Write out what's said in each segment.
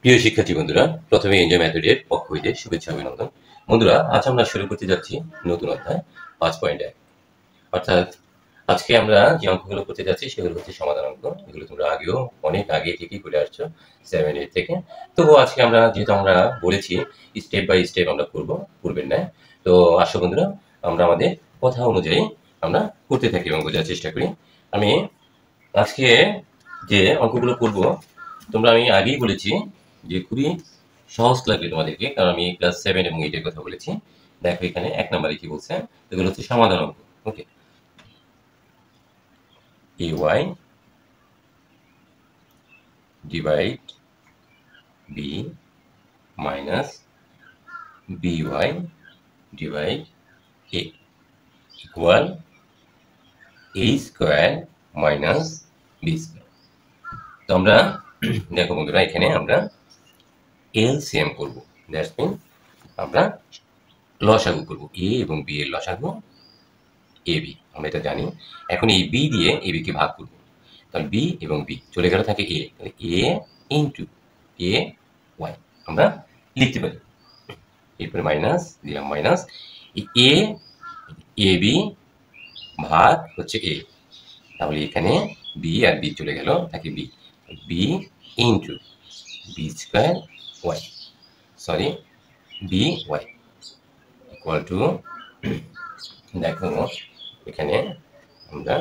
প্রিয় শিক্ষার্থী বন্ধুরা, প্রথমে এনজয় মেথডের পক্ষ হইতে শুভেচ্ছা অভিনন্দন। বন্ধুরা, আজ আমরা শুরু করতে যাচ্ছি নতুন অধ্যায় 5.1। অর্থাৎ আজকে আমরা যে অঙ্কগুলো করতে যাচ্ছি সেগুলো হচ্ছে সমাধান অঙ্ক। এগুলো তোমরা আগেও অনেক আগে থেকেই করে আসছো 7-8 থেকে। তবুও আজকে আমরা যেহেতু আমরা বলেছি স্টেপ বাই স্টেপ আমরা করবো পূর্বের ন্যায়। তো আসো বন্ধুরা, আমরা আমাদের কথা অনুযায়ী আমরা করতে থাকি এবং বোঝার চেষ্টা করি। আমি আজকে যে অঙ্কগুলো করবো আমি আগেই বলেছি যে খুবই সহজ লাগবে তোমাদেরকে, কারণ আমি ক্লাস 7 এবং 8 এর কথা বলেছি। দেখো এখানে 1 নম্বরে কি বলছে, এগুলো হচ্ছে সমাধান অঙ্ক। ওকে, ay divide b minus by divide a equal a square minus b square. তো আমরা দেখো বন্ধুরা, এখানে আমরা এলসিএম করব। দ্যাটস মিন আমরা লসাগু করব, a এবং b এর লসাগু ab, আমরা এটা জানি। এখন এই b দিয়ে ab কে ভাগ করব, তাহলে b এবং b চলে গেল, থাকে a, তাহলে a ইনটু a y আমরা লিখতে পারি। এরপরে মাইনাস দিলাম, মাইনাস a ab ভাগ হচ্ছে a, তাহলে এখানে b আর b চলে গেল, থাকে b, b into b square y, sorry b y equal to, দেখো এখানে আমরা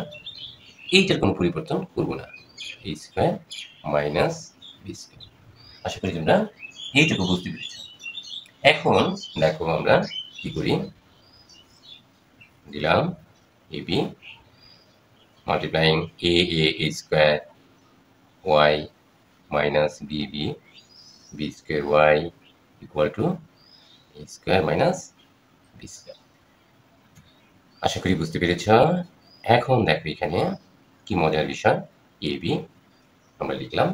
এইটার কোনো পরিবর্তন করব না, a square minus b square. আশা করি তোমরা এইটুকু বুঝতে পেরেছ। এখন দেখো আমরা কি করি, দিলাম ab multiplying a square y minus b square y equal to a square minus b square. আশা করি বুঝতে পেরেছ। এখন দেখো এখানে কি মজার বিষয়, ab আমরা লিখলাম,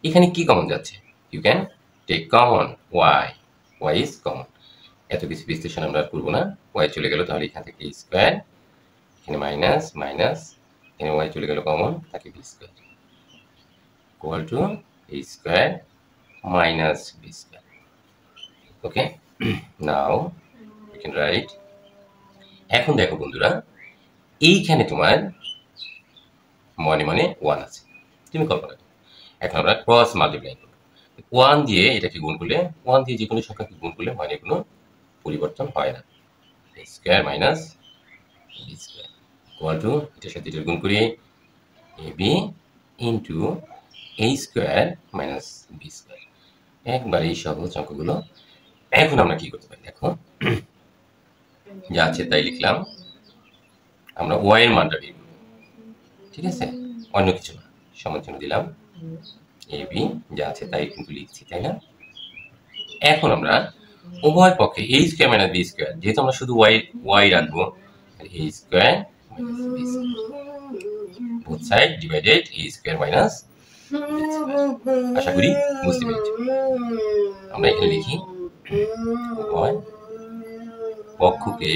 এখানে কি কমন যাচ্ছে, you can take common y is common. এত কিছু বিশ্লেষণ আমরা করবো না, y চলে গেল, তাহলে এখান থেকে স্কয়ার, এখানে মাইনাস মাইনাস, এখানে y চলে গেল কমন, থাকে b square equal to a square minus b square. Okay, now you can write. এখন দেখো বন্ধুরা, এইখানে তোমার মনে মনে 1 আছে, তুমি কল্পনা করো। এখন আমরা ক্রস মাল্টিপ্লাই করব, 1 দিয়ে এটাকে গুণ করলে, 1 দিয়ে যে কোনো সংখ্যাকে গুণ করলে মানে কোনো পরিবর্তন হয় না, a square minus b square equal two, এটার সাথে এটা গুণ করি, ab into a square minus b square. একবারে এই সহজ অঙ্কগুলো। এখন আমরা কি করতে পারি, দেখো যা আছে তাই লিখলাম, আমরা y এর মানটা বের করব, ঠিক আছে, অন্য কিছু না, সমান চিহ্ন দিলাম, ab যা আছে তাই কিন্তু লিখছি, তাই না? এখন আমরা উভয় পক্ষে a square minus b square, যেহেতু আমরা শুধু y রাখবো, a square minus b square, both side divided a square minus b square. আশা করি বুঝতে পেরেছি। আমরা এখানে লিখি, উভয় পক্ষকে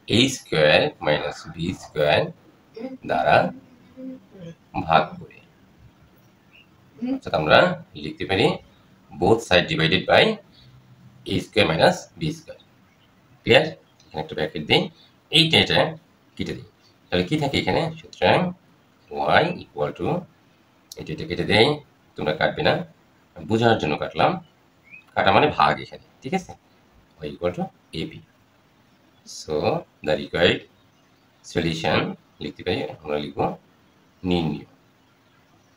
a square minus b square দ্বারা ভাগ করে, অর্থাৎ আমরা লিখতে পারি both side divided by a square minus b square. Clear? এখানে একটা ব্র্যাকেট দিই, এইটা এটা কেটে দিই, তাহলে কি থাকে এখানে, সুতরাং y ইকুয়াল টু, এটা কেটে দেই, তোমরা কাটবে না, বোঝার জন্য কাটলাম, কাটা মানে ভাগ এখানে, ঠিক আছে, y equal two ab। So the required solution লিখতে পারি, আমরা লিখব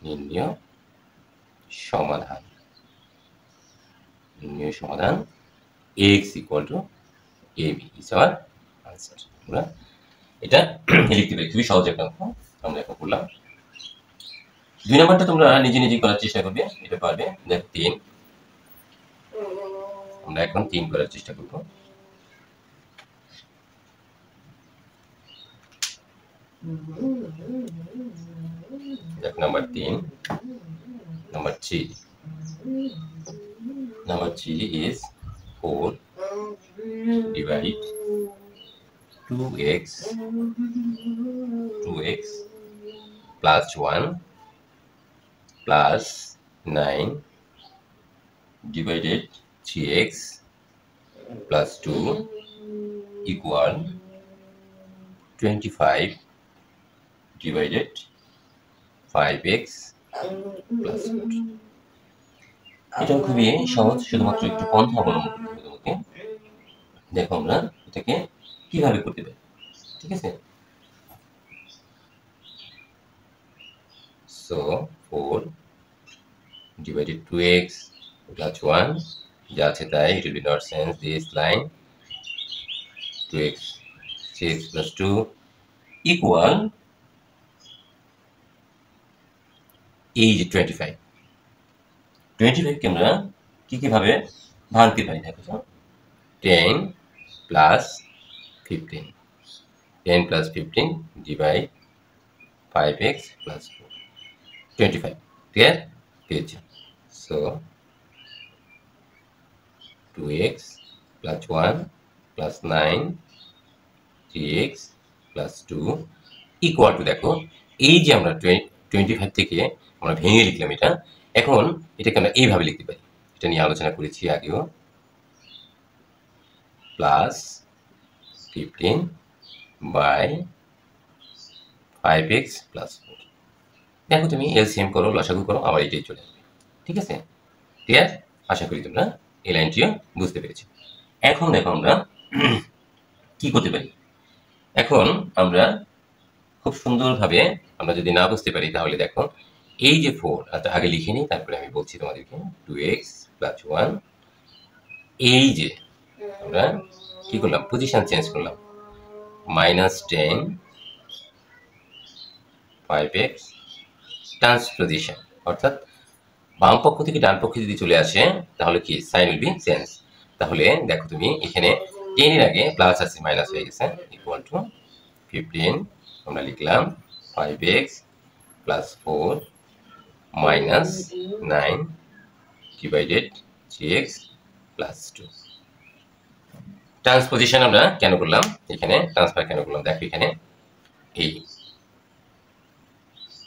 নির্ণয় সমাধান, x equal to ab is our answer. আমরা এটা লিখতে পারি, খুবই সহজ একটা অঙ্ক আমরা এখন করলাম। 2 নম্বরটা তোমরা নিজে নিজে করার চেষ্টা করবে, এটা পারবে। দেখো 3, আমরা এখন 3 করার চেষ্টা করব। দেখো number 3, number 3 is 4 divide 2x plus 1 plus 9 divided 3x plus 2 equal 25 divided 5x plus 4. এটা খুবই সহজ, শুধুমাত্র একটু পন্থা অবলম্বন করতে হবে তোমাকে। দেখো আমরা এটাকে কিভাবে করতে পারি, ঠিক আছে? So 4 divided 2x plus 1, যা আছে তাই, it will be not sense this line 2x 6 plus 2 equal এই যে 25 কে আমরা কিভাবে ভাঙতে পারি দেখো তো। 10 plus 15 10 plus 15 divide 5x plus 4 25 clear পেয়েছি। So 2x plus 1 plus 9 3x plus 2 equal to, দেখো এই যে আমরা 25 থেকে আমরা ভেঙে লিখলাম এটা, এখন এটাকে আমরা এইভাবে লিখতে পারি, এটা নিয়ে আলোচনা করেছি আগেও, প্লাস 15 বাই 5x প্লাস 4। দেখো তুমি এলসিএম করো, লসাগু করো, আবার এটাই চলে আসবে, ঠিক আছে? ক্লিয়ার? আশা করি তোমরা এই লাইনটিও বুঝতে পেরেছি। এখন দেখো আমরা কি করতে পারি। এখন আমরা খুব সুন্দরভাবে, আমরা যদি না বুঝতে পারি তাহলে দেখো এই যে 4 আগে লিখে নিই, তারপরে আমি বলছি তোমাদেরকে। 2x প্লাস 1, এই যে আমরা কি করলাম, পজিশন চেঞ্জ করলাম, -10 5x ট্রান্সপোজিশন, অর্থাৎ বাম পক্ষ থেকে ডান পক্ষে যদি চলে আসে তাহলে কি সাইন উইল বি চেঞ্জ। তাহলে দেখো তুমি এখানে 10 এর আগে প্লাস আছে, মাইনাস হয়ে গেছে, ইকুয়াল টু 15 আমরা লিখলাম 5x plus 4 minus 9 divided 3x plus 2। Transposition আমরা কেন করলাম, এখানে ট্রান্সফার কেন করলাম, দেখো এখানে এই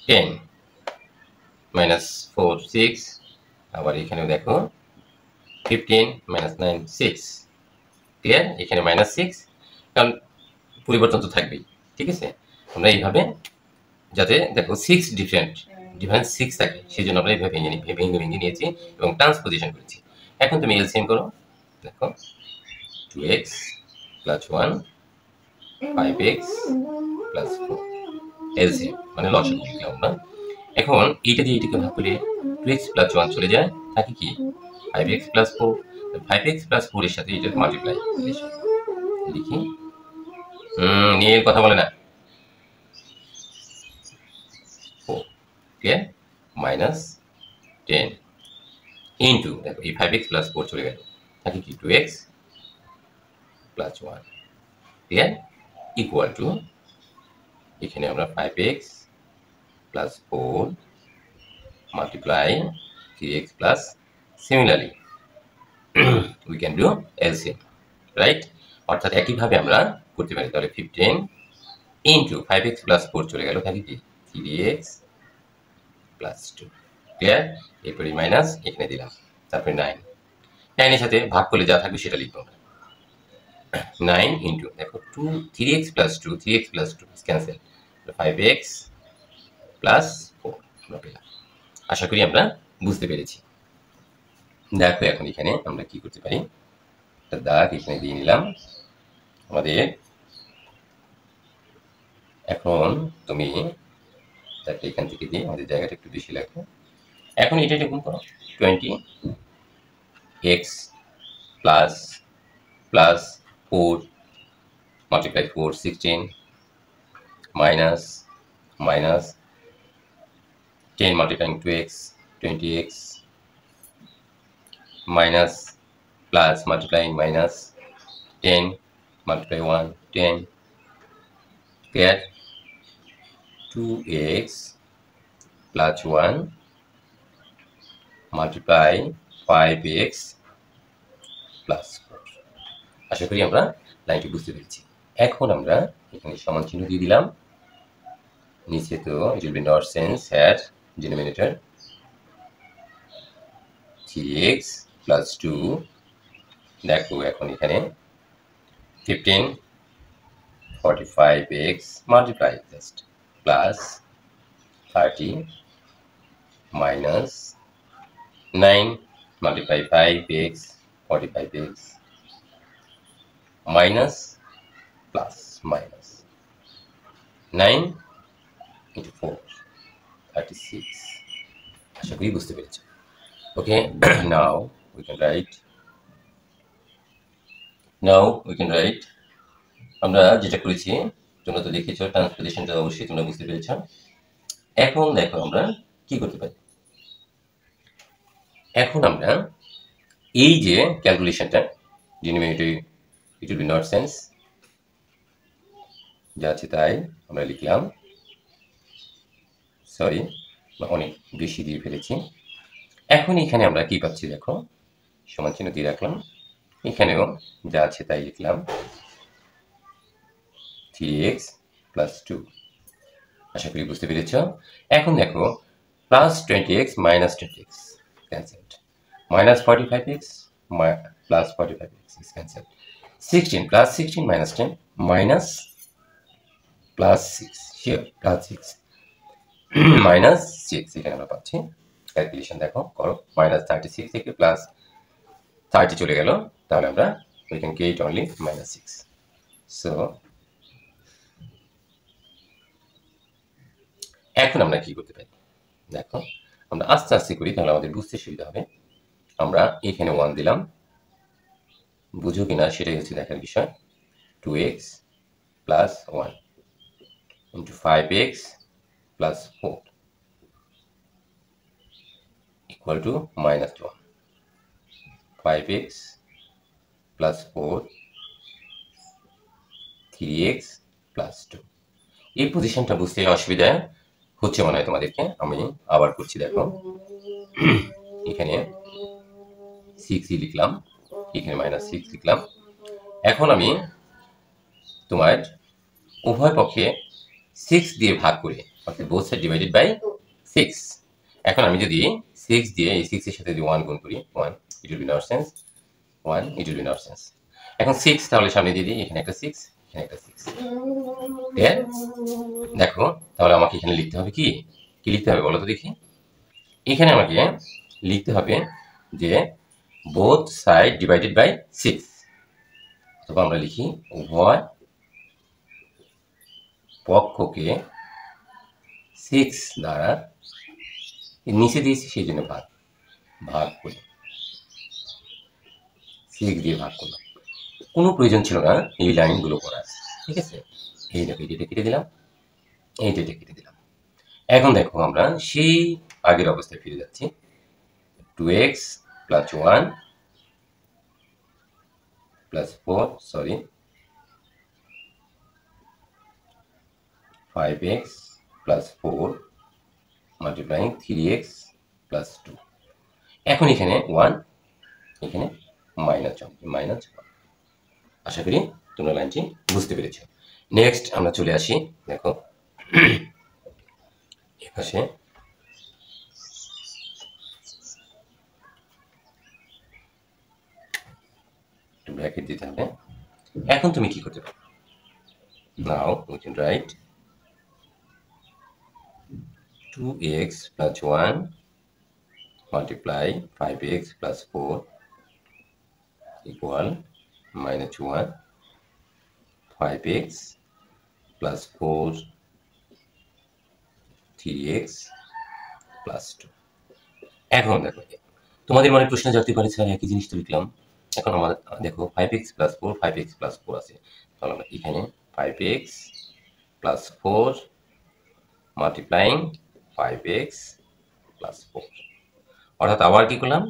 10 মাইনাস 4 6, আবার এখানেও দেখো 15 মাইনাস 9 6, ক্লিয়ার? এখানে মাইনাস 6, কারণ পরিবর্তন তো থাকবেই, ঠিক আছে? আমরা এইভাবে যাতে দেখো 6 ডিফারেন্স 6 থাকে, সেই জন্য আমরা এইভাবে ভেঙে নিয়েছি এবং ট্রান্সপোজিশন করেছি। এখন তুমি এলসিএম করো, দেখো 2x plus 1 5x plus 4, LCM মানে লসাগু লিখলাম আমরা। এখন এইটা দিয়ে এটাকে ভাগ করে 2x প্লাস 1 চলে যায়, থাকে কি 5x প্লাস 4, 5x প্লাস 4 এর সাথে এটা মাল্টিপ্লাই লিখি, নিয়ে কথা বলে না, 4 ক্লিয়ার, মাইনাস 10 ইন্টু, দেখো এই 5x প্লাস 4 চলে গেল, থাকে কি 2x plus 1, clear, equal to, এখানে আমরা 5x plus 4 multiply 3x plus, similarly we can do LCM, right? অর্থাৎ একইভাবে আমরা করতে পারি। তাহলে 15 into 5x plus 4 চলে গেল, থাকে কি 3x plus 2, ক্লিয়ার? এরপরে মাইনাস এখানে দিলাম, তারপরে 9 এর সাথে ভাগ করলে যা থাকবে সেটা লিখবো আমরা। 9 into, দেখো 3x plus 2 3x plus 2 cancel, 5x plus 4 আমরা পেলাম। আশা করি আমরা বুঝতে পেরেছি। দেখো এখন এখানে আমরা কি করতে পারি, একটা দাগ এখানে দিয়ে নিলাম আমাদের। এখন তুমি তাকে এখান থেকে দিয়ে আমাদের জায়গাটা একটু বেশি লাগবে। এখন এটা গুণ করো, 20x plus 4 multiply 4 16 minus 10 multiplying 2x 20x minus plus multiplying minus 10 multiply 1 10, get 2x plus 1 multiply 5x plus 4। আশা করি আমরা লাইনটি বুঝতে পেরেছি। এখন আমরা এখানে সমান চিহ্ন দিয়ে দিলাম, নিচে তো it will be not sense at denominator 3x plus 2 দেখো এখন এখানে 15 45x multiply just plus 30 minus 9 multiply 5x 45x minus plus minus 9 into 4 36 আশা করি বুঝতে পেরেছো ওকে now we can write আমরা যেটা করেছি তোমরা তো দেখেছো ট্রান্সপোজিশনটা অবশ্যই তোমরা বুঝতে পেরেছো এখন দেখো আমরা কি করতে পারি এখন আমরা এই যে ক্যালকুলেশনটা denominator it will be not sense যা আছে তাই আমরা লিখলাম সরি অনেক বেশি দিয়ে ফেলেছি এখন এখানে আমরা কি পাচ্ছি দেখো সমান চিহ্ন দিয়ে রাখলাম এখানেও যা আছে তাই লিখলাম 3x প্লাস 2 আশা করি বুঝতে পেরেছ এখন দেখো plus 20x minus 20x cancelled minus 45x plus 45x is cancelled 16 plus 16 minus 10 minus plus 6 here plus 6 minus 6 এখানে আমরা পাচ্ছি ক্যালকুলেশন দেখো করো minus 36 থেকে plus 30 চলে গেল তাহলে আমরা we can get only minus 6 so এখন আমরা কি করতে পারি দেখো আমরা আস্তে আস্তে করি তাহলে আমাদের বুঝতে সুবিধা হবে আমরা এখানে 1 দিলাম বুঝো কিনা সেটাই হচ্ছে দেখার বিষয় 2x plus 1 into 5x plus 4 equal to minus 1 5x plus 4 3x plus 2 এই পজিশনটা বুঝতে অসুবিধা হচ্ছে মনে হয় তোমাদেরকে আমি আবার করছি দেখো এখানে 6 লিখলাম এখানে minus 6 লিখলাম এখন আমি তোমার উভয় পক্ষে 6 দিয়ে ভাগ করি অর্থাৎ both side divided by 6 এখন আমি যদি 6 দিয়ে এই 6 এর সাথে যদি 1 গুণ করি 1 it will be nonsense 1 it will be nonsense এখন 6 তাহলে সামনে দিয়ে দিই এখানে একটা 6 এখানে একটা 6 ক্লিয়ার দেখো তাহলে আমাকে এখানে লিখতে হবে কি লিখতে হবে বলো তো দেখি এখানে আমাকে লিখতে হবে যে both side divided by 6 অথবা আমরা লিখি উভয় পক্ষকে 6 দ্বারা নিচে দিয়েছি সেই জন্য ভাগ করি 6 দিয়ে ভাগ করলাম কোনো প্রয়োজন ছিল না এই লাইনগুলো করার ঠিক আছে এই দেখো এইটা কেটে দিলাম এইটা কেটে দিলাম এখন দেখো আমরা সেই আগের অবস্থায় ফিরে যাচ্ছি 2x plus 1 plus 4 sorry 5x plus 4 multiplying 3x plus 2 এখন এখানে 1 এখানে minus 1 আশা করি তোমরা লাইনটি বুঝতে পেরেছো নেক্সট আমরা চলে আসি দেখো এপাশে ব্র্যাকেট দিতে হবে এখন তুমি কি করতে পারো নাও we can write 2x plus 1 multiply 5x plus 4 equal minus 1 5x plus 4 3x plus 2 এখন দেখো তোমাদের মনে প্রশ্ন জাগতে পারে স্যার একই জিনিস তো লিখলাম এখন আমাদের দেখো 5x plus 4 5x plus 4 আছে তাহলে আমরা এখানে 5x plus 4 multiplying 5x plus 4 অর্থাৎ আবার কি করলাম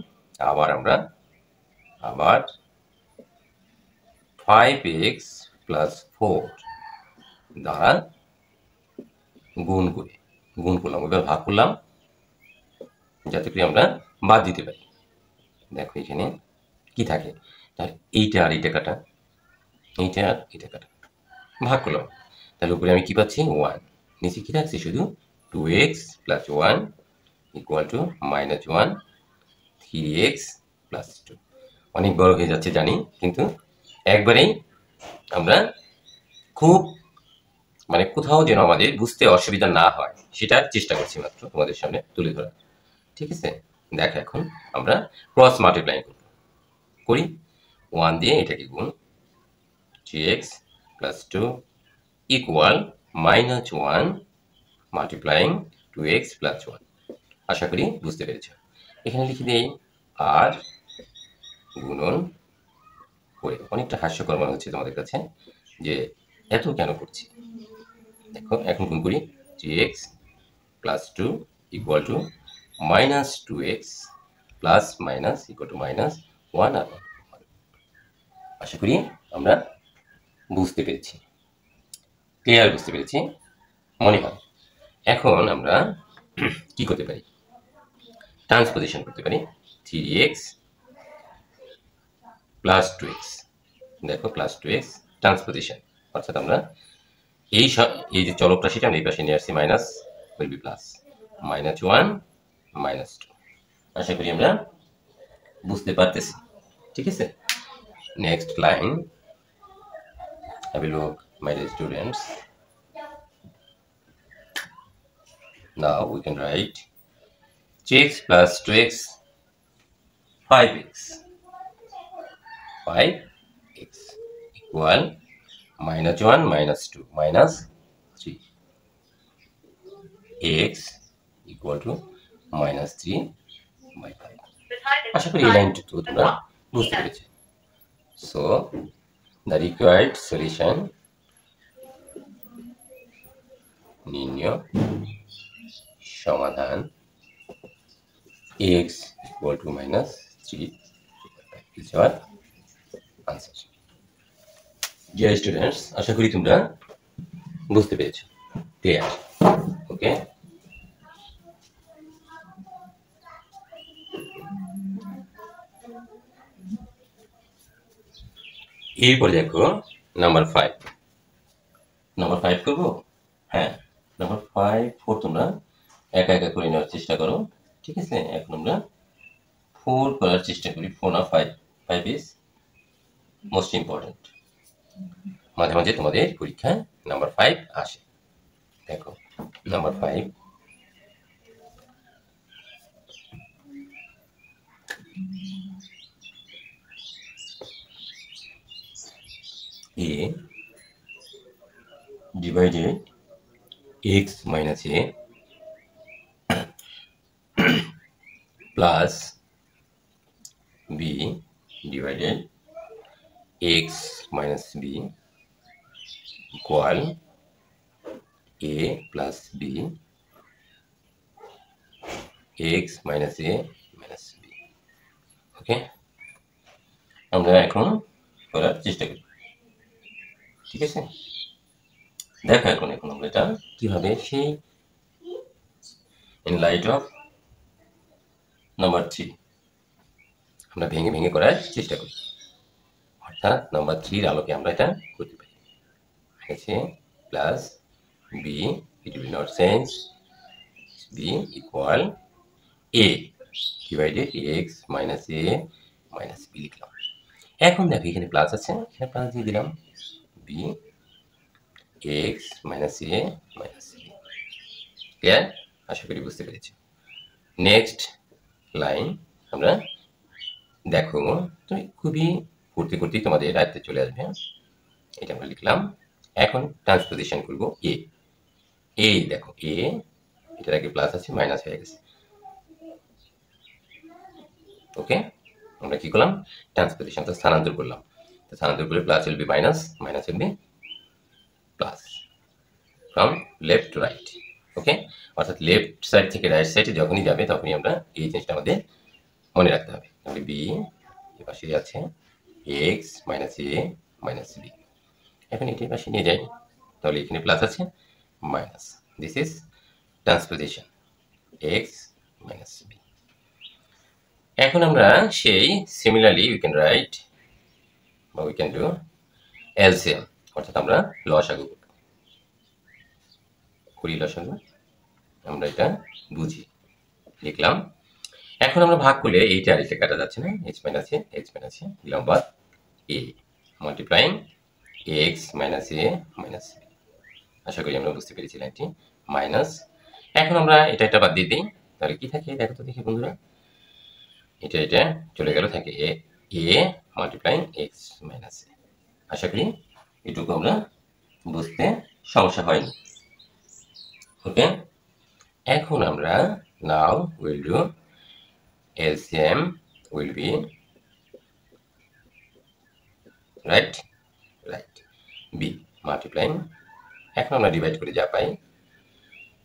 আবার 5x plus 4 দ্বারা গুণ করলাম এবার ভাগ করলাম যাতে করে আমরা বাদ দিতে পারি দেখো এখানে কি থাকে তাহলে এইটা আর এইটা কাটা ভাগ করলাম তাহলে উপরে আমি কি পাচ্ছি 1 নিচে কি রাখছি শুধু 2x plus 1 equal to minus 1 3x plus 2। অনেক বড় হয়ে যাচ্ছে জানি, কিন্তু একবারেই আমরা খুব মানে কোথাও যেন আমাদের বুঝতে অসুবিধা না হয় সেটার চেষ্টা করছি মাত্র তোমাদের সামনে তুলে ধরা। ঠিক আছে, দেখ এখন আমরা ক্রস মাল্টিপ্লাই করি 1 দিয়ে এটাকে গুণ 3x plus 2 equal -1 multiplying 2x plus 1। আশা করি বুঝতে পেরেছ। এখানে লিখে দেই আর গুণন করে। অনেকটা হাস্যকর মনে হচ্ছে তোমাদের কাছে যে এত কেন করছি। দেখো এখন গুণ করি 3x plus 2 equal to -2x plus minus equal to -1 আর 1। আশা করি আমরা বুঝতে পেরেছি, ক্লিয়ার বুঝতে পেরেছি মনে হয়। এখন আমরা কি করতে পারি, ট্রান্সপোজিশন করতে পারি 3x প্লাস 2x। দেখো প্লাস 2x ট্রান্সপোজিশন, অর্থাৎ আমরা এই যে চলকটা সেটা আমরা এই পাশে নিয়ে আসছি, মাইনাস উইল বি প্লাস -1 -2। আশা করি আমরা বুঝতে পারতেছি। ঠিক আছে, next line, have a look my dear students. Now we can write 3x plus 2x 5x 5x equal -1 -2 -3 x equal to -3/5। আশা করি এই লাইনটি তো তোমরা বুঝতে পেরেছো। So the required solution, নির্ণয় সমাধান x equal to -3 is our answer. Dear students, আশা করি তোমরা বুঝতে পেরেছো, ক্লিয়ার? ওকে, এরপর দেখো নাম্বার 5 করবো। হ্যাঁ, নাম্বার 5 4 তোমরা একা একা করে নেওয়ার চেষ্টা করো। ঠিক আছে, এখন আমরা 4 করার চেষ্টা করি। 4 না 5 ইজ মোস্ট ইম্পর্টেন্ট। মাঝে মাঝে তোমাদের পরীক্ষায় নাম্বার 5 আসে। দেখো number 5, a divided x minus a plus b divided x minus b equal a plus b x minus a minus b। ওকে, আমরা এখন করার চেষ্টা করি। ঠিক আছে, দেখো এখন আমরা এটা কিভাবে সেই ইন লাইট অফ নাম্বার 3 আমরা ভেঙে ভেঙে করার চেষ্টা করি, অর্থাৎ নাম্বার 3 এর আলোকে আমরা এটা করতে পারি। আছে plus B, it will not change, B equal A divided X minus A minus B লিখলাম। এখন দেখো এখানে প্লাস আছে, এখানে প্লাস দিয়ে দিলাম B x minus A minus B. Clear? আশা করি বুঝতে পেরেছি। নেক্সট লাইন আমরা দেখো, তো খুবই করতে করতেই তোমাদের আয়ত্তে চলে আসবে। এটা আমরা লিখলাম। এখন ট্রান্সপোজিশন করব এ দেখো এ, এটার আগে প্লাস আছে, মাইনাস হয়ে গেছে। ওকে, আমরা কি করলাম, ট্রান্সপোজিশন তো স্থানান্তর করলাম। তো স্থানান্তর করে plus will be minus, minus will be plus from left to right. Okay, অর্থাৎ লেফট সাইড থেকে রাইট সাইডে যখনই যাবে তখনই আমরা এই জিনিসটা আমাদের মনে রাখতে হবে। তাহলে বি এর পাশে আছে X minus A minus B. এখন এটার পাশে নিয়ে যাই, তাহলে এখানে প্লাস আছে minus, this is transposition X minus B. এখন আমরা সেই সিমিলারলি উই ক্যান রাইট বা উই ক্যান ডু এলসিএম, অর্থাৎ আমরা লসাগু করি। লসাগু আমরা এটা বুঝি, লিখলাম এখন আমরা ভাগ করলে এইটা আর এটা কাটা যাচ্ছে না, h মাইনাস এ দিলাম বাদ a multiplying x minus a minus b। আশা করি আমরা বুঝতে পেরেছি লাইনটি মাইনাস। এখন আমরা এটা বাদ দিয়ে দিই, তাহলে কি থাকে দেখো তো দেখি বন্ধুরা, এটা চলে গেল, থাকে a multiplying x minus a। আশা করি এটুকু আমরা বুঝতে সমস্যা হয়নি। ওকে, এখন আমরা now will do LCM will be right b multiplying, এখন আমরা ডিভাইড করে যা পাই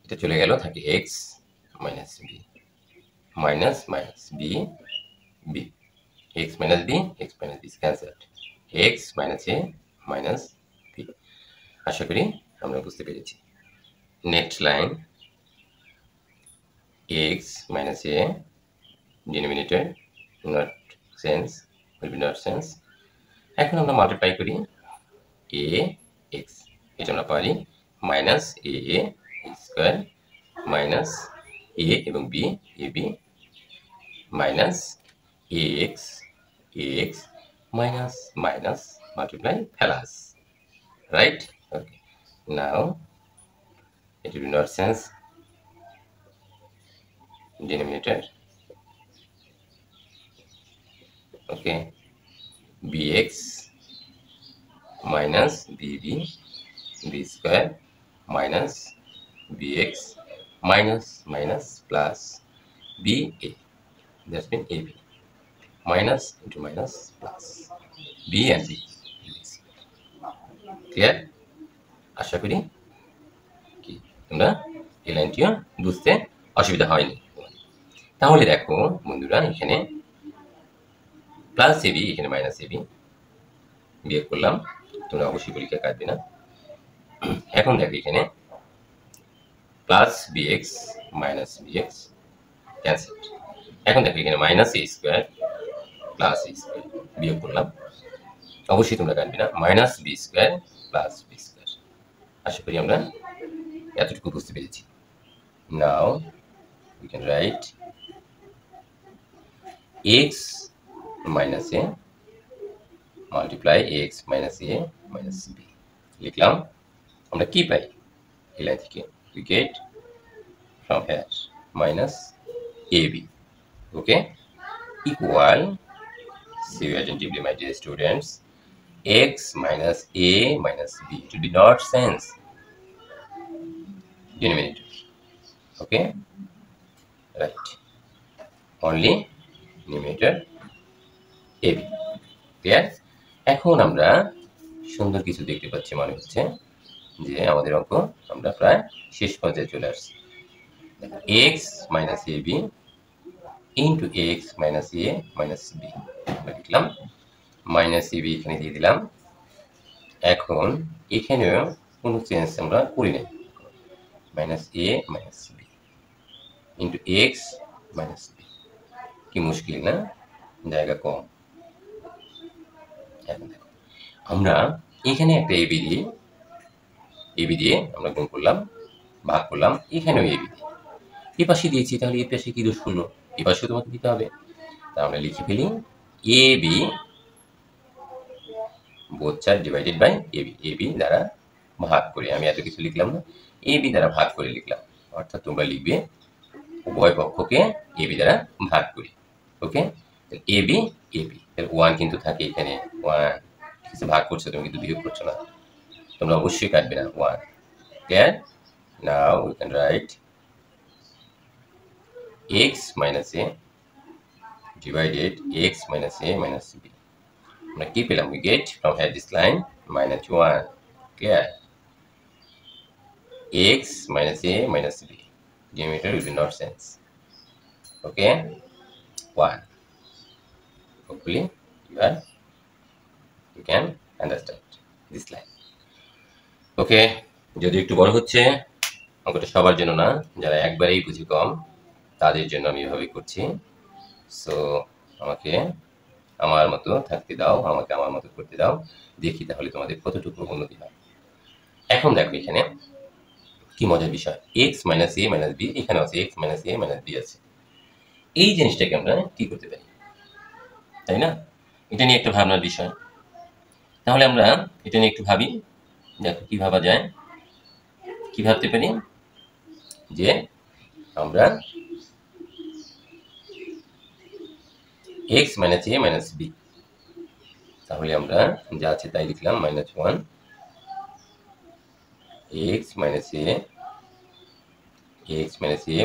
এটা চলে গেল, থাকে x minus b minus minus b b x minus b cancelled, x minus a minus b। আশা করি আমরা বুঝতে পেরেছি। Next line x minus a denominator not sense will be not sense। এখন আমরা মাল্টিপ্লাই করি a x, এটা আমরা পারি minus a square minus a এবং b ab minus ax minus minus multiply plus, right? Okay, now it will be not sense denominator, okay, bx minus bb b square minus bx minus minus plus ba, that's been ab minus into minus plus b and b, clear? আশা করি কি তোমরা এই লাইনটিও বুঝতে অসুবিধা হয়নি। তাহলে দেখো বন্ধুরা, এখানে প্লাস এবি, এখানে মাইনাস এবি বিয়োগ করলাম, তোমরা অবশ্যই পরীক্ষা কাটবে না। এখন দেখো এখানে plus b x minus b x cancel. এখন দেখো এখানে minus a square plus a square বিয়োগ করলাম, অবশ্যই তোমরা কাটবে না, minus b square plus b square. আশা করি আমরা এতটুকু বুঝতে পেরেছি। নাও we can write x minus a multiply x minus a minus b, লিখলাম। আমরা কি পাই এই লাইন থেকে, we get from here minus ab, okay, equal, see attentively my dear students, x minus a minus b, it will be not sense denominator, okay, right, only numerator ab, clear? এখন আমরা সুন্দর কিছু দেখতে পাচ্ছি, মনে হচ্ছে যে আমাদের অঙ্ক আমরা প্রায় শেষ পর্যায়ে চলে আসছি। x minus ab into x minus a minus b, আমরা লিখলাম মাইনাস ab এখানে দিয়ে দিলাম। এখন এখানেও কোনো চেঞ্জ আমরা করি নাই, minus a minus b into x minus b, কি মুশকিল না, জায়গা কম। এখন দেখো আমরা এখানে একটা ab দিয়ে আমরা গুণ করলাম, ভাগ করলাম, এখানেও ab দিয়ে এই পাশে দিয়েছি, তাহলে এই পাশে কি দোষ করলো, এই পাশেও তোমাকে দিতে হবে। তা আমরা লিখে ফেলি ab both side divided by ab দ্বারা ভাগ করে, আমি এত কিছু লিখলাম না, ab দ্বারা ভাগ করে লিখলাম, অর্থাৎ তোমরা লিখবে উভয় পক্ষকে ab দ্বারা ভাগ করি, ওকে। ab তাহলে 1 কিন্তু থাকে এখানে, 1 কিছু ভাগ করছো তুমি কিন্তু বিয়োগ করছো না, তোমরা অবশ্যই কাটবে না 1, clear? Now we can right x minus a divided x minus a minus b, আমরা কি পেলাম, we get from here this line minus 1, clear? x minus a minus b, denominator will be not sense, okay, 1, hopefully you can understand this line, okay। যদি একটু বড় হচ্ছে, অঙ্কটা সবার জন্য না, যারা একবারেই বুঝি কম তাদের জন্য আমি এভাবে করছি। সো আমাকে আমার মতো থাকতে দাও, আমাকে আমার মতো করতে দাও, দেখি তাহলে তোমাদের কতটুকু উন্নতি হয়। এখন দেখো এখানে কি মজার বিষয়, x minus a minus b, এখানে আছে x minus a minus b আছে, এই জিনিসটাকে আমরা কি করতে পারি, তাই না? এটা নিয়ে একটা ভাবনার বিষয়। তাহলে আমরা এটা নিয়ে একটু ভাবি। দেখো কি ভাবা যায়, কি ভাবতে পারি যে আমরা x minus a minus b, তাহলে আমরা যা আছে তাই লিখলাম -1 x minus a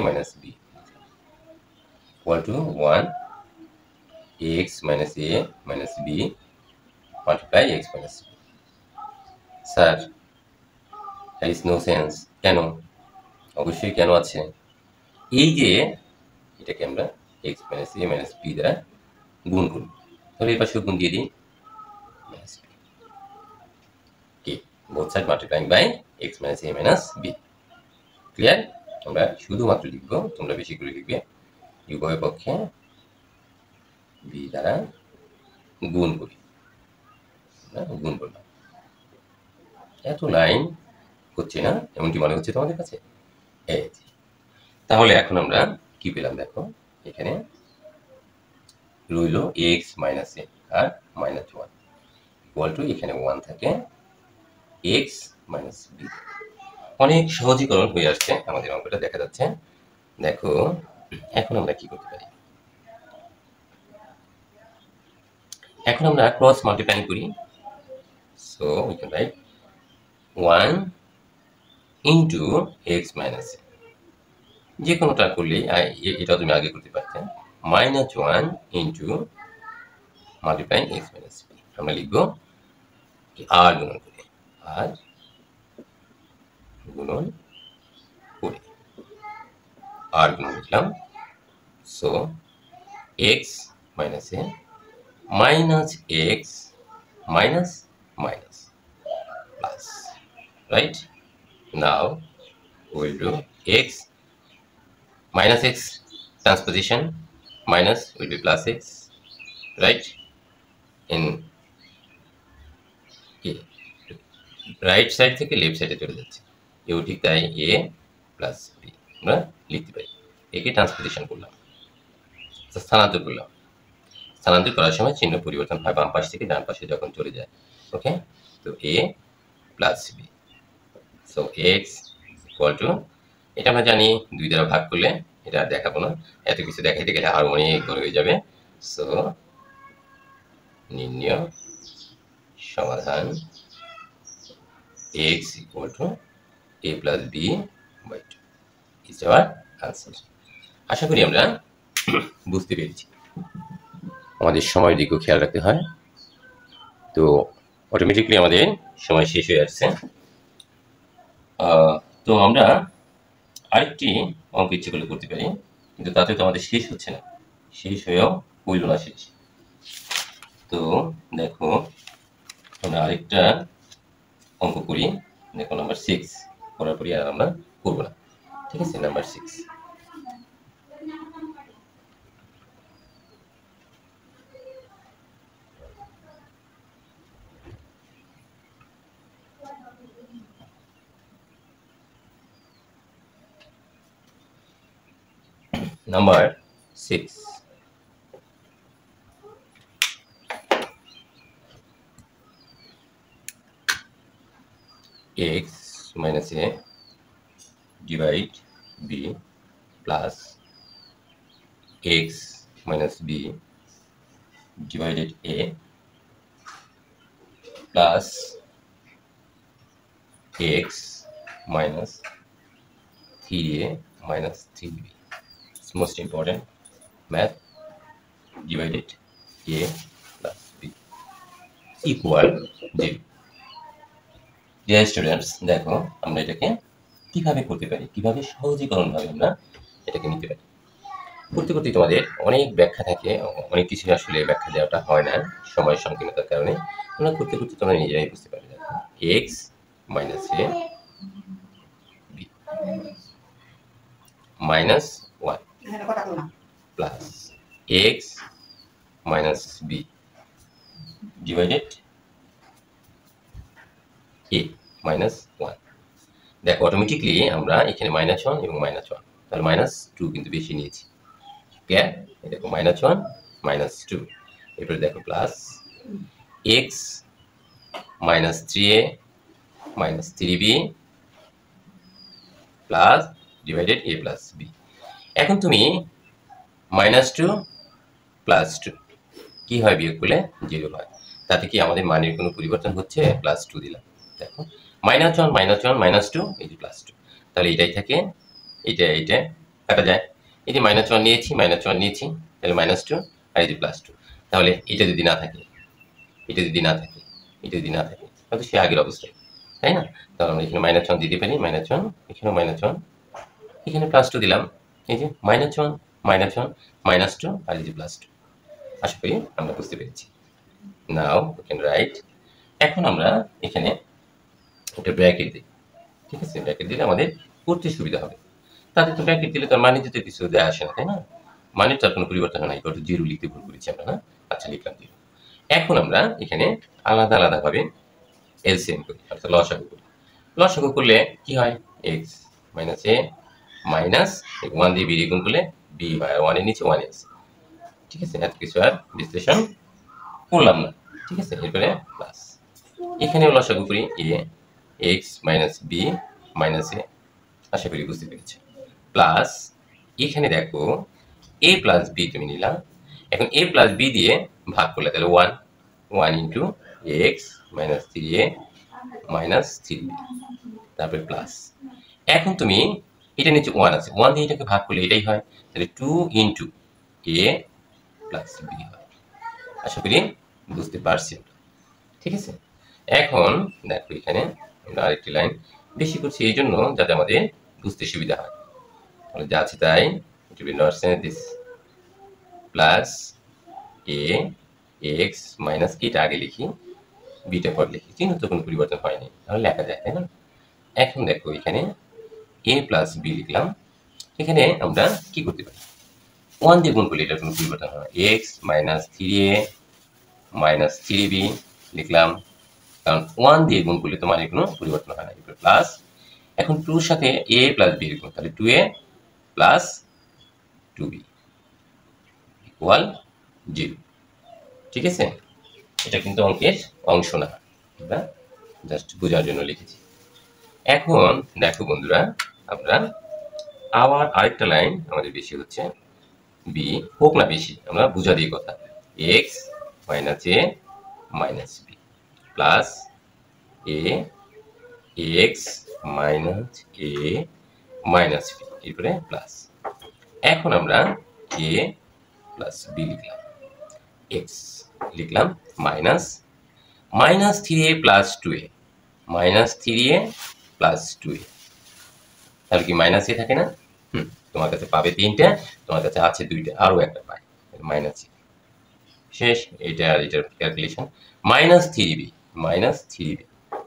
minus b equal to 1 x minus a minus b multiply x minus b. Sir, there is no sense. কেন? অবশ্যই কেন আছে। এই যে এটাকে আমরা x minus a minus b দ্বারা গুণ করি, তাহলে এই পাশেও গুণ দিয়ে দিই minus b. Okay, both side multiplying by x minus a minus b. Clear? আমরা শুধুমাত্র লিখব, তোমরা বেশি করে লিখবে, উভয় পক্ষে b দ্বারা গুণ করি, গুণ করলাম। এত লাইন হচ্ছে না, এমনটি মনে হচ্ছে তোমাদের কাছে? তাহলে এখন আমরা কি পেলাম দেখো, এখানে রইল x মাইনাস a আর -1 ইকুয়াল টু এখানে 1 থাকে x মাইনাস b। অনেক সহজীকরণ হয়ে আসছে আমাদের অঙ্কটা, দেখা যাচ্ছে। দেখো এখন আমরা কি করতে পারি, এখন আমরা ক্রস মাল্টিপ্লাই করি। So we can right 1 into x minus a, যে কোনোটা করলেই এটা তুমি আগে করতে পারতে, -1 into multiplying x minus b। আমরা লিখবো আর গুণন করে, আর গুণন করে, আর গুণন লিখলাম। So x minus a minus x minus minus plus, right? Now we will do x minus x transposition, minus will be plus x, right? In right side থেকে left সাইডে চলে যাচ্ছে, এও ঠিক তাই, a প্লাস b আমরা লিখতে পারি। একে ট্রান্সপোজিশন করলাম, স্থানান্তর করলাম। স্থানান্তর করার সময় চিহ্ন পরিবর্তন হয়, বাম পাশ থেকে ডান পাশে যখন চলে যায়। ওকে, তো a plus b, so x equal to, এটা আমরা জানি 2 দ্বারা ভাগ করলে, এটা দেখাবো না, এত কিছু দেখাইতে গেলে আরো অনেক বড় হয়ে যাবে। সো নির্ণয় সমাধান x equal to a plus b by 2 is our answer. আশা করি আমরা বুঝতে পেরেছি। আমাদের সময়ের দিকেও খেয়াল রাখতে হয়, তো অটোমেটিকলি আমাদের সময় শেষ হয়ে আসছে। তো আমরা আরেকটি অঙ্ক ইচ্ছে করলে করতে পারি, কিন্তু তাতে তো আমাদের শেষ হচ্ছে না, শেষ হয়েও হইল না শেষ। তো দেখো আমরা আরেকটা অঙ্ক করি, দেখো নাম্বার 6 করার পরই আর আমরা করবো না, ঠিক আছে? Number 6, number 6, x minus a divide b plus x minus b divided a plus x minus 3a minus 3b. It's most important. Math divided a plus b equal 0. Dear students, দেখো আমরা এটাকে কিভাবে করতে পারি, কিভাবে সহজীকরণ ভাবে আমরা এটাকে নিতে পারি। করতে করতে তোমাদের অনেক ব্যাখ্যা থাকে, অনেক কিছু আসলে ব্যাখ্যা দেওয়াটা হয় না সময় সংকীর্ণতার কারণে। তোমরা করতে করতে তোমরা নিজেরাই বুঝতে পারবে। দেখো x minus a b minus 1 plus x minus b divided a minus 1। দেখো অটোমেটিকলি আমরা এখানে -1 এবং -1, তাহলে -2 কিন্তু বেশি নিয়েছি। ক্লিয়ার? এই দেখো -1 -2, এরপরে দেখো plus x -3a -3b plus divided a plus b। এখন তুমি -2 +2 কি হয় বিয়োগ করলে 0 হয়। তাতে কি আমাদের মানের কোনো পরিবর্তন হচ্ছে? +2 দিলাম। দেখো -1 -1 -2 এই যে +2, তাহলে এটাই থাকে, এইটা কাটা যায়। এই যে -1 নিয়েছি নিয়েছি, তাহলে -2 আর এই যে +2, তাহলে এটা যদি না থাকে, এটা যদি না থাকে, এটা যদি না থাকে, তাহলে সে আগের অবস্থায়, তাই না? তাহলে আমরা এখানে -1 দিতে পারি, -1 এখানে -1 এখানে +2 দিলাম। এই যে -1 -1 -2 আর এই যে +2। আশা করি আমরা বুঝতে পেরেছি। নাও we can write। এখন আমরা এখানে একটা ব্র্যাকেট দিই, ঠিক আছে? ব্র্যাকেট দিলে আমাদের করতে সুবিধা হবে। তাতে তো ব্র্যাকেট দিলে তার মানে যেতে কিছু যায় আসে না, তাই না? মানের তার কোনো পরিবর্তন হয় না। ইকুয়াল টু 0 লিখতে ভুল করেছি আমরা, না? আচ্ছা, লিখলাম 0। এখন আমরা এখানে আলাদা আলাদাভাবে এলসিএম করি, অর্থাৎ লসাগু করি। লসাগু করলে কি হয়? x মাইনাস a মাইনাস 1 দিয়ে b দিয়ে গুণ করলে b বাই 1 এর নিচে 1 আছে, ঠিক আছে? এত কিছু আর বিশ্লেষণ করলাম না, ঠিক আছে? এরপরে প্লাস এখানেও লসাগু করি a x minus b minus a, আশা করি বুঝতে পেরেছি। প্লাস এখানে দেখো a প্লাস b তুমি নিলাম, এখন a প্লাস b দিয়ে ভাগ করলে তাহলে 1 into x minus 3a minus 3b, তারপরে প্লাস। এখন তুমি এটা নিচে 1 আছে, 1 দিয়ে এটাকে ভাগ করলে এটাই হয়, তাহলে 2 ইন্টু a প্লাস b হয়। আশা করি বুঝতে পারছি, ঠিক আছে? এখন দেখো এখানে আমরা আরেকটি লাইন বেশি করছি এই জন্য যাতে আমাদের বুঝতে সুবিধা হয়। তাহলে যা আছে তাই, it will be not say this plus a x minus, এটা আগে লিখি, বিটা পর লিখি, চিহ্ন তো কোনো পরিবর্তন হয়নি, তাহলে লেখা যায়, তাই না? এখন দেখো এখানে a প্লাস b লিখলাম, এখানে আমরা কি করতে পারি? 1 দিয়ে গুণ করলে এটার কোনো পরিবর্তন হয়, x minus 3a minus 3b লিখলাম, কারণ 1 দিয়ে গুণ করলে তোমার কোনো পরিবর্তন হয় না। এরপর প্লাস, এখন 2 এর সাথে a প্লাস b এর গুণ, তাহলে 2a প্লাস 2b ইকুয়াল 0, ঠিক আছে? এটা কিন্তু অঙ্কের অংশ না, আমরা জাস্ট বোঝার জন্য লিখেছি। এখন দেখো বন্ধুরা, আমরা আবার আরেকটা লাইন আমাদের বেশি হচ্ছে, b হোক না বেশি, আমরা বুঝা দিয়ে কথা, x minus a minus b plus a x minus a minus b, এরপরে প্লাস। এখন আমরা a প্লাস b লিখলাম, x লিখলাম minus minus 3a plus 2a minus 3a plus 2a, তাহলে কি মাইনাস এ থাকে না? তোমার কাছে পাবে 3টা, তোমার কাছে আছে 2টা, আরো একটা পাই, মাইনাস এ শেষ। এটা আর এটার ক্যালকুলেশন, মাইনাস 3b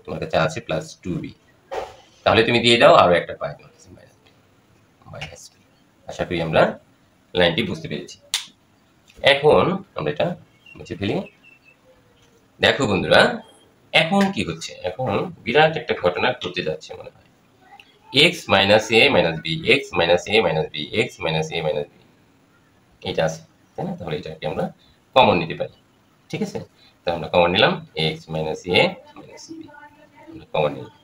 তোমার কাছে আছে প্লাস 2b, তাহলে তুমি দিয়ে দাও, আরো একটা পাই তোমার কাছে মাইনাস b। আশা করি আমরা লাইনটি বুঝতে পেরেছি। এখন আমরা এটা মুছে ফেলি। দেখো বন্ধুরা, এখন কি হচ্ছে? এখন বিরাট একটা ঘটনা ঘটতে যাচ্ছে মনে হয়, x minus a minus b, x minus a minus b, x minus a minus b, এটা আছে, তাই না? তাহলে এটাকে আমরা কমন নিতে পারি, ঠিক আছে? তাহলে আমরা কমন নিলাম x minus a minus b, আমরা কমন নিলাম।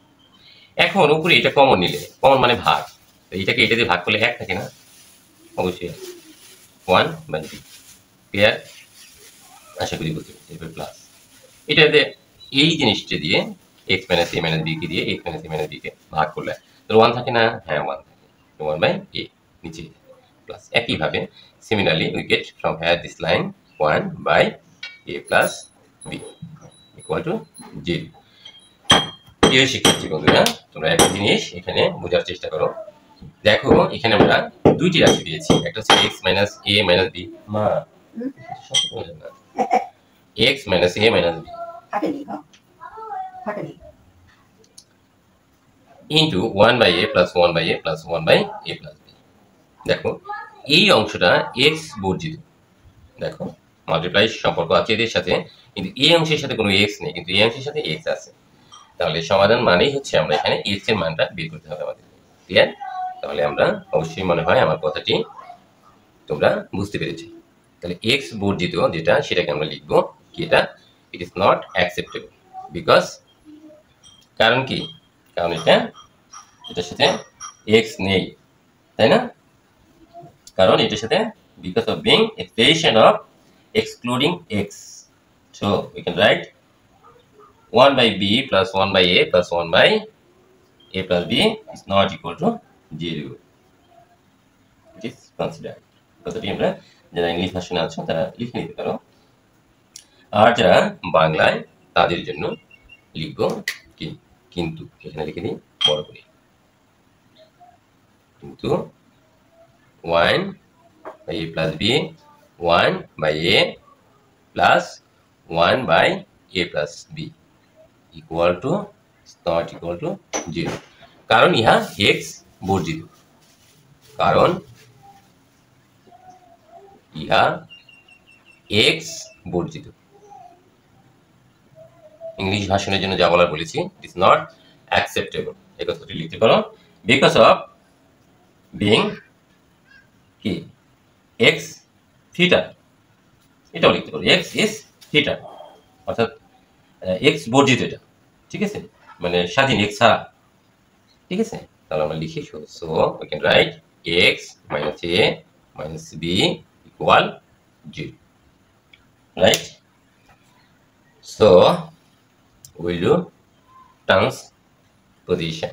এখন উপরে এটা কমন নিলে, কমন মানে ভাগ, এটাকে এটা দিয়ে ভাগ করলে 1 থাকে না? অবশ্যই 1 বাই b, ক্লিয়ার? আশা করি বুঝতে পেরেছি। এরপর প্লাস এটাতে এই জিনিসটা দিয়ে x minus a minus b কে দিয়ে x minus a minus b কে ভাগ করলে তাহলে 1 থাকে না? হ্যাঁ 1 থাকে, 1 বাই a নিচে প্লাস। একইভাবে similarly we get from here this line 1 by a plus b equal to 0। প্রিয় শিক্ষার্থী বন্ধুরা, তোমরা একটা জিনিস এখানে বোঝার চেষ্টা করো। দেখো এখানে আমরা দুইটি রাশি দিয়েছি, একটা হচ্ছে x minus a minus b, মা x minus a minus b into 1 by a plus 1 by a plus 1 by a plus b। দেখো এই অংশটা x বর্জিত, দেখো মাল্টিপ্লাই সম্পর্ক আছে এদের সাথে, কিন্তু এই অংশের সাথে কোনো x নেই, কিন্তু এই অংশের সাথে x আছে। তাহলে সমাধান মানেই হচ্ছে আমরা এখানে x এর মানটা বের করতে হবে আমাদের, ক্লিয়ার? তাহলে আমরা অবশ্যই মনে হয় আমার কথাটি তোমরা বুঝতে পেরেছো। তাহলে এক্স বর্জিত যেটা সেটাকে আমরা লিখবো কি, এটা it is not acceptable because, কারণ কি, কারণ এটার সাথে এক্স নেই, তাই না? কারণ এটার সাথে because of being expression of excluding x, so we can right 1 by b plus 1 by a plus 1 by a plus b is not equal to 0. It is considered. কথাটি আমরা যারা ইংলিশ ভার্সনে আছো তারা লিখে নিতে পারো, আর যারা বাংলায় তাদের জন্য লিখবো কি, কিন্তু এখানে লিখে দিই বড় করে, কিন্তু 1 by a plus b 1 by a plus 1 by a plus b equal to not equal to 0, কারণ ইহা x বর্জিত, কারণ ইহা x বর্জিত। ইংলিশ ভাষণের জন্য যা বলার বলেছি, ইট ইজ নট অ্যাকসেপ্টেবল, এই কথাটি লিখতে পারো বিকজ অফ বিং কি x থিটা, এটাও লিখতে পারো x ইজ থিটা, অর্থাৎ x বর্জিত এটা, ঠিক আছে, মানে স্বাধীন x ছাড়া, ঠিক আছে। তাহলে আমরা লিখি, so we can right x minus a minus b equal 0, right? So we'll do transposition.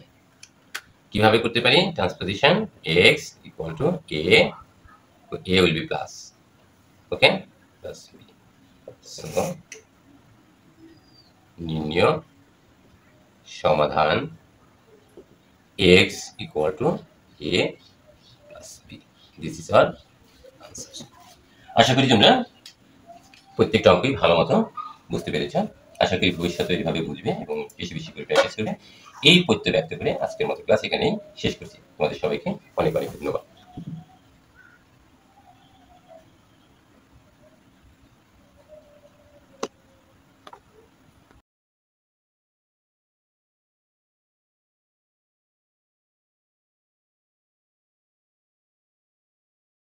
কিভাবে করতে পারি transposition? x equal to a, so a will be plus, okay, plus b, so নির্ণয় সমাধান x equal to a plus b, this is our answer. আশা করি তোমরা প্রত্যেকটা অঙ্কই ভালো মতো বুঝতে পেরেছ। আশা করি ভবিষ্যতে এইভাবে বুঝবে এবং বেশি বেশি করে প্র্যাকটিস করবে। এই প্রত্যয় ব্যক্ত করে আজকের মতো ক্লাস এখানেই শেষ করছি। তোমাদের সবাইকে অনেক অনেক ধন্যবাদ।